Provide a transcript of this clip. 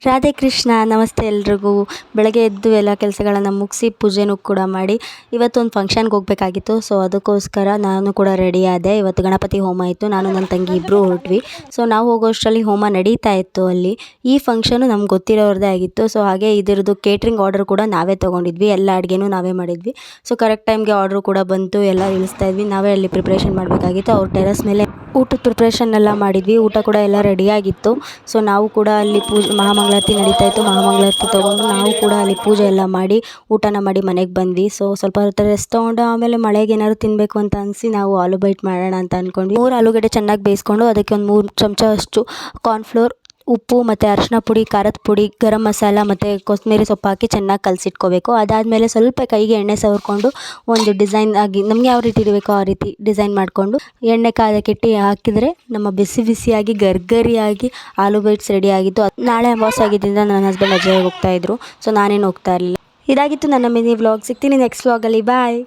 ರಾಧೆ ಕೃಷ್ಣ. ನಮಸ್ತೆ ಎಲ್ರಿಗೂ. ಬೆಳಗ್ಗೆ ಎದ್ದು ಎಲ್ಲ ಕೆಲಸಗಳನ್ನು ಮುಗಿಸಿ ಪೂಜೆನೂ ಕೂಡ ಮಾಡಿ ಇವತ್ತೊಂದು ಫಂಕ್ಷನ್ಗೆ ಹೋಗಬೇಕಾಗಿತ್ತು. ಸೊ ಅದಕ್ಕೋಸ್ಕರ ನಾನು ಕೂಡ ರೆಡಿ ಆದೆ. ಇವತ್ತು ಗಣಪತಿ ಹೋಮ ಇತ್ತು. ನಾನು ನನ್ನ ತಂಗಿ ಇಬ್ಬರು ಹೊರಟ್ವಿ. ಸೊ ನಾವು ಹೋಗೋಷ್ಟರಲ್ಲಿ ಹೋಮ ನಡೀತಾ ಇತ್ತು ಅಲ್ಲಿ. ಈ ಫಂಕ್ಷನು ನಮ್ಗೆ ಗೊತ್ತಿರೋರದೇ ಆಗಿತ್ತು. ಸೊ ಹಾಗೆ ಇದರದ್ದು ಕೇಟ್ರಿಂಗ್ ಆರ್ಡರ್ ಕೂಡ ನಾವೇ ತೊಗೊಂಡಿದ್ವಿ. ಎಲ್ಲ ಅಡುಗೆನೂ ನಾವೇ ಮಾಡಿದ್ವಿ. ಸೊ ಕರೆಕ್ಟ್ ಟೈಮ್ಗೆ ಆರ್ಡ್ರು ಕೂಡ ಬಂತು. ಎಲ್ಲ ಇಳಿಸ್ತಾ ಇದ್ವಿ. ನಾವೇ ಅಲ್ಲಿ ಪ್ರಿಪ್ರೇಷನ್ ಮಾಡಬೇಕಾಗಿತ್ತು. ಅವ್ರ ಟೆರಸ್ ಮೇಲೆ ಊಟದ ಪ್ರಿಪ್ರೇಷನ್ ಎಲ್ಲ ಮಾಡಿದ್ವಿ. ಊಟ ಕೂಡ ಎಲ್ಲ ರೆಡಿಯಾಗಿತ್ತು. ಸೊ ನಾವು ಕೂಡ ಅಲ್ಲಿ ಮಹಾಮಂಗಳಾರತಿ ನಡೀತಾ ಇತ್ತು. ಮಹಾಮಂಗಳಾರತಿ ತೊಗೊಂಡು ನಾವು ಕೂಡ ಅಲ್ಲಿ ಪೂಜೆ ಎಲ್ಲ ಮಾಡಿ ಊಟನ ಮಾಡಿ ಮನೆಗೆ ಬಂದ್ವಿ. ಸೊ ಸ್ವಲ್ಪ ಹೊತ್ತು ರೆಸ್ಟ್ ತೊಗೊಂಡು ಆಮೇಲೆ ಮಳೆಗೆ ಏನಾದ್ರು ತಿನ್ನಬೇಕು ಅಂತ ಅನಿಸಿ ನಾವು ಆಲೂ ಬೈಟ್ ಮಾಡೋಣ ಅಂತ ಅಂದ್ಕೊಂಡ್ವಿ. 3 ಆಲೂಗಡ್ಡೆ ಚೆನ್ನಾಗಿ ಬೇಯಿಸ್ಕೊಂಡು ಅದಕ್ಕೆ ಒಂದು 3 ಚಮಚ ಅಷ್ಟು ಕಾರ್ನ್ಫ್ಲೋರ್, ಉಪ್ಪು ಮತ್ತು ಅರಿಶಿನ ಪುಡಿ, ಖಾರದ ಪುಡಿ, ಗರಂ ಮಸಾಲ ಮತ್ತು ಕೊತ್ತಂಬರಿ ಸೊಪ್ಪು ಹಾಕಿ ಚೆನ್ನಾಗಿ ಕಲಸಿಟ್ಕೋಬೇಕು. ಅದಾದಮೇಲೆ ಸ್ವಲ್ಪ ಕೈಗೆ ಎಣ್ಣೆ ಸವರ್ಕೊಂಡು ಒಂದು ಡಿಸೈನ್ ಆಗಿ ನಮಗೆ ಯಾವ ರೀತಿ ಇಡಬೇಕೋ ಆ ರೀತಿ ಡಿಸೈನ್ ಮಾಡಿಕೊಂಡು ಎಣ್ಣೆ ಕಾಯಕ್ಕಿಟ್ಟು ಹಾಕಿದರೆ ನಮ್ಮ ಬಿಸಿ ಬಿಸಿಯಾಗಿ ಗರ್ಗರಿಯಾಗಿ ಆಲೂ ಬೈಟ್ಸ್ ರೆಡಿ ಆಗಿತ್ತು. ನಾಳೆ ಅಮಾವಾಸ್ಯೆ ಆಗಿದ್ದರಿಂದ ನನ್ನ ಹಸ್ಬೆಂಡ್ ಅಜಯ್ ಹೋಗ್ತಾಯಿದ್ರು. ಸೊ ನಾನೇನು ಹೋಗ್ತಾ ಇರಲಿಲ್ಲ. ಇದಾಗಿತ್ತು ನನ್ನ ಮಿನಿ ವ್ಲಾಗ್. ಸಿಗ್ತೀನಿ ನೆಕ್ಸ್ಟ್ ವ್ಲಾಗಲ್ಲಿ. ಬಾಯ್.